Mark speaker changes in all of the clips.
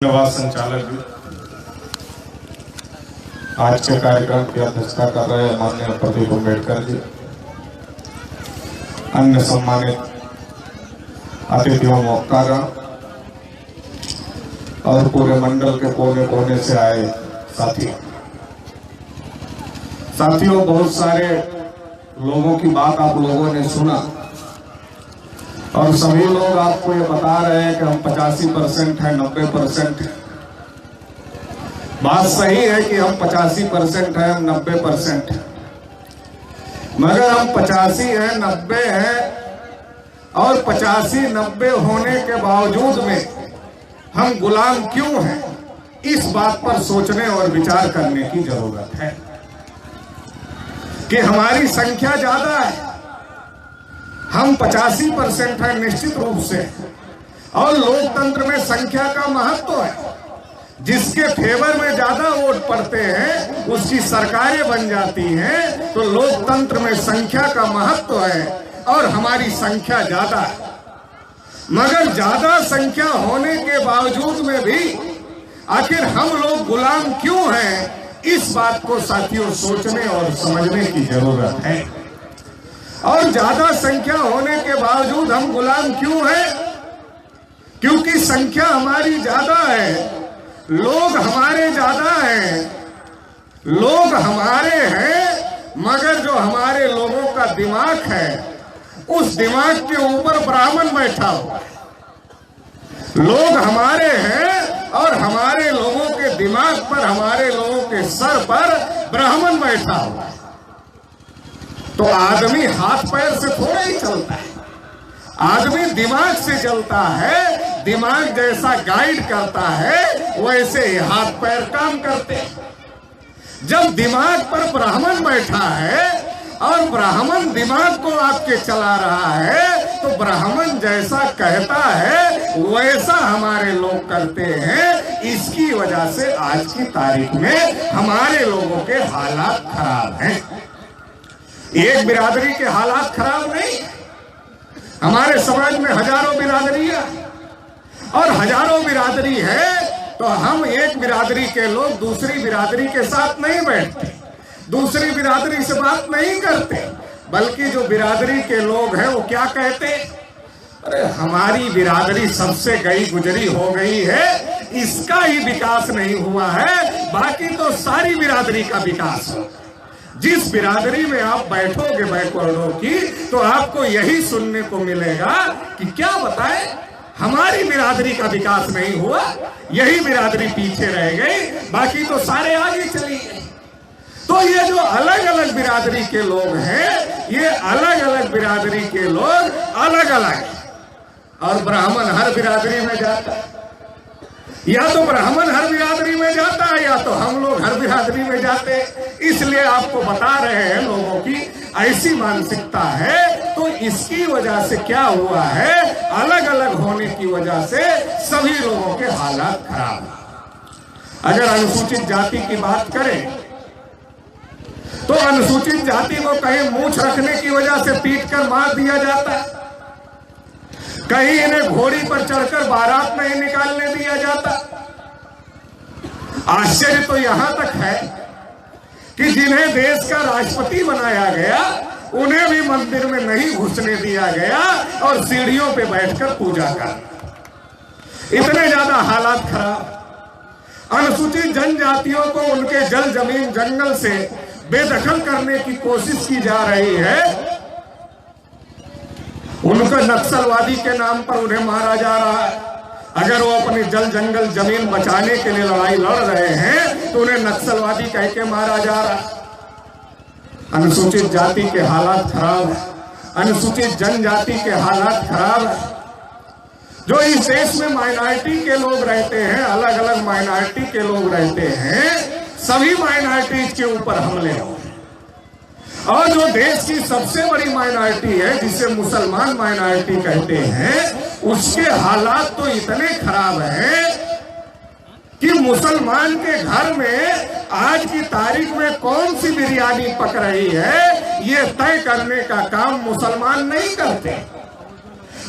Speaker 1: धन्यवाद संचालक जी। आज के कार्यक्रम की अध्यक्षता कर रहे माननीय प्रदीप अम्बेडकर जी, अन्य सम्मानित अतिथियों मौकागण और पूरे मंडल के कोने कोने से आए साथियों, बहुत सारे लोगों की बात आप लोगों ने सुना और सभी लोग आपको ये बता रहे हैं कि हम 85% है, 90% है। बात सही है कि हम 85% है, हम 90% है, मगर हम 85 है, 90 है और 85-90 होने के बावजूद में हम गुलाम क्यों हैं, इस बात पर सोचने और विचार करने की जरूरत है कि हमारी संख्या ज्यादा है, हम 85% है निश्चित रूप से, और लोकतंत्र में संख्या का महत्व है। जिसके फेवर में ज्यादा वोट पड़ते हैं उसकी सरकारें बन जाती हैं, तो लोकतंत्र में संख्या का महत्व है और हमारी संख्या ज्यादा है। मगर ज्यादा संख्या होने के बावजूद में भी आखिर हम लोग गुलाम क्यों हैं, इस बात को साथियों सोचने और समझने की जरूरत है। और ज्यादा संख्या होने के बावजूद हम गुलाम क्यों हैं? क्योंकि संख्या हमारी ज्यादा है, लोग हमारे ज्यादा हैं, लोग हमारे हैं, मगर जो हमारे लोगों का दिमाग है उस दिमाग के ऊपर ब्राह्मण बैठा हुआ है। लोग हमारे हैं और हमारे लोगों के दिमाग पर, हमारे लोगों के सर पर ब्राह्मण बैठा हुआ है। तो आदमी हाथ पैर से थोड़ा ही चलता है, आदमी दिमाग से चलता है। दिमाग जैसा गाइड करता है वैसे ही हाथ पैर काम करते हैं। जब दिमाग पर ब्राह्मण बैठा है और ब्राह्मण दिमाग को आपके चला रहा है, तो ब्राह्मण जैसा कहता है वैसा हमारे लोग करते हैं। इसकी वजह से आज की तारीख में हमारे लोगों के हालात खराब हैं। एक बिरादरी के हालात खराब नहीं, हमारे समाज में हजारों बिरादरियां और हजारों बिरादरी है, तो हम एक बिरादरी के लोग दूसरी बिरादरी के साथ नहीं बैठते, दूसरी बिरादरी से बात नहीं करते, बल्कि जो बिरादरी के लोग हैं वो क्या कहते, अरे हमारी बिरादरी सबसे गई गुजरी हो गई है, इसका ही विकास नहीं हुआ है, बाकी तो सारी बिरादरी का विकास हो। जिस बिरादरी में आप बैठोगे बैकवर्डों की, तो आपको यही सुनने को मिलेगा कि क्या बताएं, हमारी बिरादरी का विकास नहीं हुआ, यही बिरादरी पीछे रह गई, बाकी तो सारे आगे चली गए। तो ये जो अलग अलग बिरादरी के लोग हैं, ये अलग अलग बिरादरी के लोग अलग अलग, और ब्राह्मण हर बिरादरी में जाता है, या तो ब्राह्मण हर बिरादरी में जाता है या तो हम लोग हर बिरादरी में जाते हैं। इसलिए आपको बता रहे हैं लोगों की ऐसी मानसिकता है, तो इसकी वजह से क्या हुआ है, अलग अलग होने की वजह से सभी लोगों के हालात खराब है। अगर अनुसूचित जाति की बात करें तो अनुसूचित जाति को कहीं मूंछ रखने की वजह से पीट कर मार दिया जाता है, कहीं इन्हें घोड़ी पर चढ़कर बारात नहीं निकालने दिया जाता। आश्चर्य तो यहां तक है कि जिन्हें देश का राष्ट्रपति बनाया गया उन्हें भी मंदिर में नहीं घुसने दिया गया और सीढ़ियों पे बैठकर पूजा कर। इतने ज्यादा हालात खराब। अनुसूचित जनजातियों को उनके जल जमीन जंगल से बेदखल करने की कोशिश की जा रही है, उनको नक्सलवादी के नाम पर उन्हें मारा जा रहा है। अगर वो अपनी जल जंगल जमीन बचाने के लिए लड़ाई लड़ रहे हैं तो उन्हें नक्सलवादी कह के मारा जा रहा है। अनुसूचित जाति के हालात खराब है, अनुसूचित जनजाति के हालात खराब है। जो इस देश में माइनॉरिटी के लोग रहते हैं, अलग अलग माइनॉरिटी के लोग रहते हैं, सभी माइनॉरिटीज के ऊपर हमले हो, और जो देश की सबसे बड़ी माइनॉरिटी है जिसे मुसलमान माइनॉरिटी कहते हैं, उसके हालात तो इतने खराब हैं कि मुसलमान के घर में आज की तारीख में कौन सी बिरयानी पक रही है, ये तय करने का काम मुसलमान नहीं करते,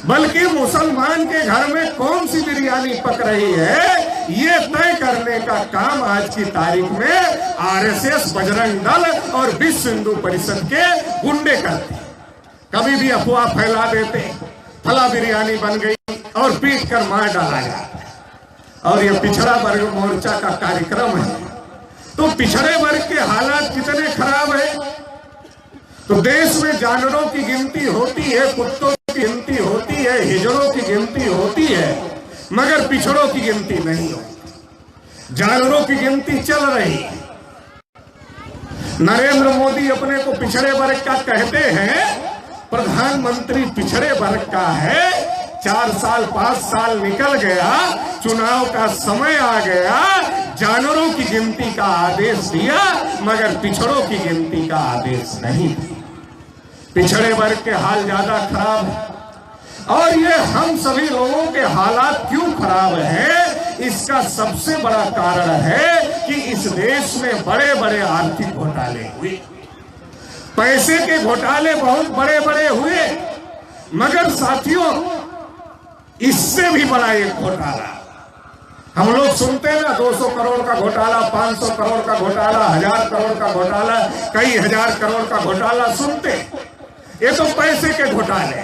Speaker 1: बल्कि मुसलमान के घर में कौन सी बिरयानी पक रही है ये तय करने का काम आज की तारीख में आरएसएस, बजरंग दल और विश्व हिंदू परिषद के गुंडे करते। कभी भी अफवाह फैला देते, फला बिरयानी बन गई और पीट कर मार डाला जाता। और ये पिछड़ा वर्ग मोर्चा का कार्यक्रम है। तो पिछड़े वर्ग के हालात कितने खराब है। तो देश में जानवरों की गिनती होती है, कुत्तों की गिनती होती है, हिजड़ों की गिनती होती है, मगर पिछड़ों की गिनती नहीं होती। जानवरों की गिनती चल रही है। नरेंद्र मोदी अपने को पिछड़े वर्ग का कहते हैं, प्रधानमंत्री पिछड़े वर्ग का है। 4 साल 5 साल निकल गया, चुनाव का समय आ गया, जानवरों की गिनती का आदेश दिया, मगर पिछड़ों की गिनती का आदेश नहीं दिया। पिछड़े वर्ग के हाल ज्यादा खराब है। और ये हम सभी लोगों के हालात क्यों खराब है, इसका सबसे बड़ा कारण है कि इस देश में बड़े बड़े आर्थिक घोटाले हुए। पैसे के घोटाले बहुत बड़े बड़े हुए, मगर साथियों इससे भी बड़ा एक घोटाला हम लोग सुनते हैं ना, 200 करोड़ का घोटाला, 500 करोड़ का घोटाला, 1000 करोड़ का घोटाला, कई हजार करोड़ का घोटाला सुनते। ये तो पैसे के घोटाले,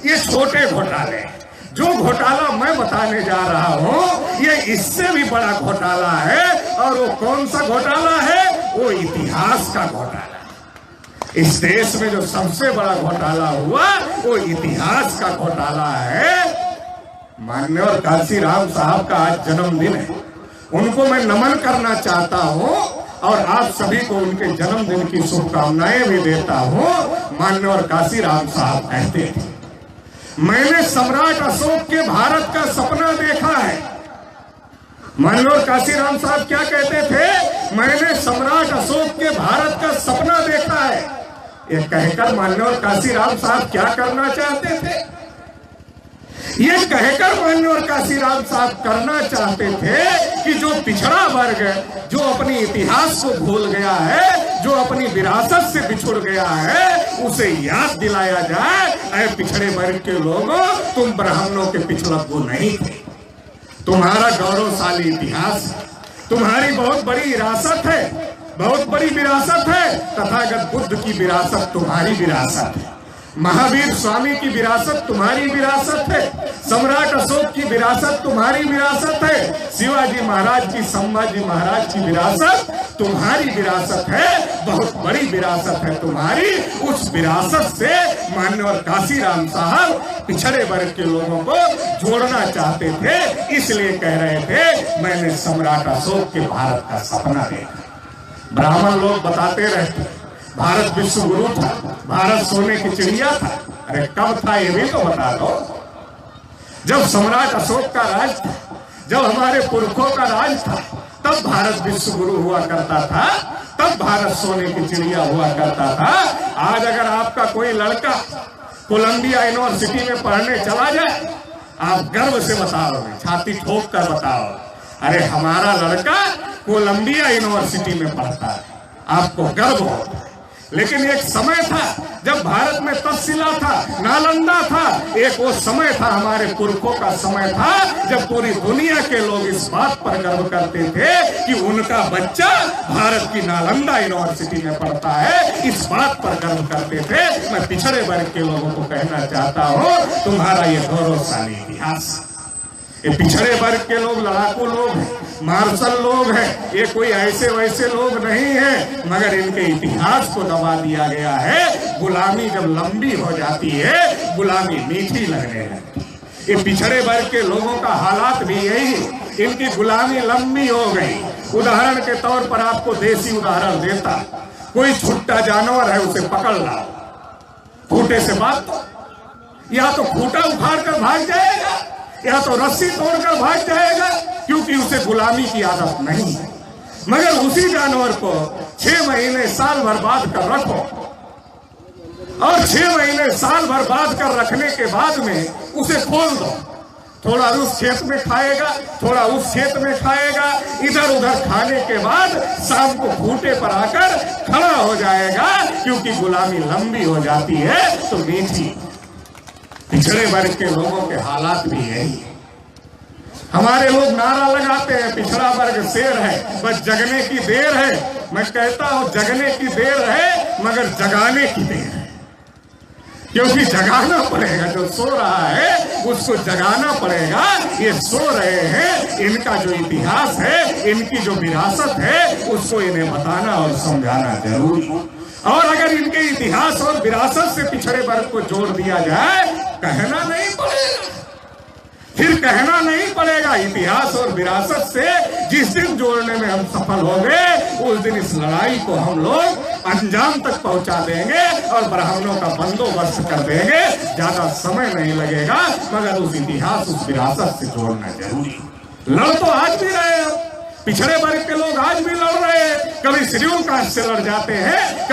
Speaker 1: ये छोटे घोटाले। जो घोटाला मैं बताने जा रहा हूं ये इससे भी बड़ा घोटाला है। और वो कौन सा घोटाला है? वो इतिहास का घोटाला। इस देश में जो सबसे बड़ा घोटाला हुआ वो इतिहास का घोटाला है। माननीय काशीराम साहब का आज जन्मदिन है, उनको मैं नमन करना चाहता हूं और आप सभी को उनके जन्मदिन की शुभकामनाएं भी देता हूं। माननीय काशीराम साहब कहते थे, मैंने सम्राट अशोक के भारत का सपना देखा है। माननीय काशीराम साहब क्या कहते थे? मैंने सम्राट अशोक के भारत का सपना देखा है। ये कहकर माननीय काशीराम साहब क्या करना चाहते थे? ये कहकर माननीय काशीराम साहब करना चाहते थे कि जो पिछड़ा वर्ग जो अपनी इतिहास को भूल गया है, जो अपनी विरासत से बिछुड़ गया है, उसे याद दिलाया जाए, ऐ पिछड़े वर्ग के लोगों, तुम ब्राह्मणों के पिछड़प्पू नहीं थे। तुम्हारा गौरवशाली इतिहास, तुम्हारी बहुत बड़ी विरासत है, बहुत बड़ी विरासत है। तथागत बुद्ध की विरासत तुम्हारी विरासत है, महावीर स्वामी की विरासत तुम्हारी विरासत है, सम्राट अशोक की विरासत तुम्हारी विरासत है, शिवाजी महाराज की, संभाजी महाराज की विरासत तुम्हारी विरासत है, बहुत बड़ी विरासत है तुम्हारी। उस विरासत से माननीय काशीराम साहब पिछड़े वर्ग के लोगों को जोड़ना चाहते थे, इसलिए कह रहे थे मैंने सम्राट अशोक के भारत का सपना देखा। ब्राह्मण लोग बताते रहते भारत विश्व गुरु था, भारत सोने की चिड़िया था। अरे कब था ये भी तो बता दो। जब सम्राट अशोक का राज था, जब हमारे पुरखों का राज था, तब भारत विश्व गुरु हुआ करता था, तब भारत सोने की चिड़िया हुआ करता था। आज अगर आपका कोई लड़का कोलंबिया यूनिवर्सिटी में पढ़ने चला जाए, आप गर्व से बताओगे, छाती ठोक कर बताओ, अरे हमारा लड़का कोलंबिया यूनिवर्सिटी में पढ़ता है, आपको गर्व होगा। लेकिन एक समय था जब भारत में तक्षशिला था, नालंदा था, एक वो समय था, हमारे पुरखों का समय था, जब पूरी दुनिया के लोग इस बात पर गर्व करते थे कि उनका बच्चा भारत की नालंदा यूनिवर्सिटी में पढ़ता है, इस बात पर गर्व करते थे। मैं पिछड़े वर्ग के लोगों को कहना चाहता हूँ, तुम्हारा ये गौरवशाली इतिहास, ये पिछड़े वर्ग के लोग लड़ाकू लोग हैं, मार्शल लोग हैं, ये कोई ऐसे वैसे लोग नहीं हैं, मगर इनके इतिहास को दबा दिया गया है। गुलामी जब लंबी हो जाती है, गुलामी मीठी लगने लगती है। ये पिछड़े वर्ग के लोगों का हालात भी यही है, इनकी गुलामी लंबी हो गई। उदाहरण के तौर पर आपको देसी उदाहरण देता, कोई छुट्टा जानवर है, उसे पकड़ लाओ, खूंटे से बात दो, या तो खूंटा उखाड़ कर भाग जाएगा या तो रस्सी तोड़कर भाग जाएगा, क्योंकि उसे गुलामी की आदत नहीं है। मगर उसी जानवर को 6 महीने साल भर बांध कर रखो, और 6 महीने साल भर बांध कर रखने के बाद में उसे खोल दो, थोड़ा उस खेत में खाएगा, थोड़ा उस खेत में खाएगा, इधर उधर खाने के बाद शाम को खूंटे पर आकर खड़ा हो जाएगा, क्योंकि गुलामी लंबी हो जाती है तो मीठी। पिछड़े वर्ग के लोगों के हालात भी यही है। हमारे लोग नारा लगाते हैं पिछड़ा वर्ग शेर है, बस जगने की देर है। मैं कहता हूं जगने की देर है मगर जगाने की देर है, क्योंकि जगाना पड़ेगा। जो सो रहा है उसको जगाना पड़ेगा। ये सो रहे हैं, इनका जो इतिहास है, इनकी जो विरासत है, उसको इन्हें बताना और समझाना जरूरी। और अगर इनके इतिहास और विरासत से पिछड़े वर्ग को जोड़ दिया जाए, कहना नहीं पड़ेगा, फिर कहना नहीं पड़ेगा। इतिहास और विरासत से जिस दिन जोड़ने में हम सफल होंगे, उस दिन इस लड़ाई को हम लोग अंजाम तक पहुंचा देंगे और ब्राह्मणों का बंदोबस्त कर देंगे। ज्यादा समय नहीं लगेगा, मगर उस इतिहास, उस विरासत से जोड़ना जरूरी। लड़ तो आज भी रहे हैं, पिछड़े वर्ग के लोग आज भी लड़ रहे हैं। कभी शेड्यूल कास्ट से लड़ जाते हैं।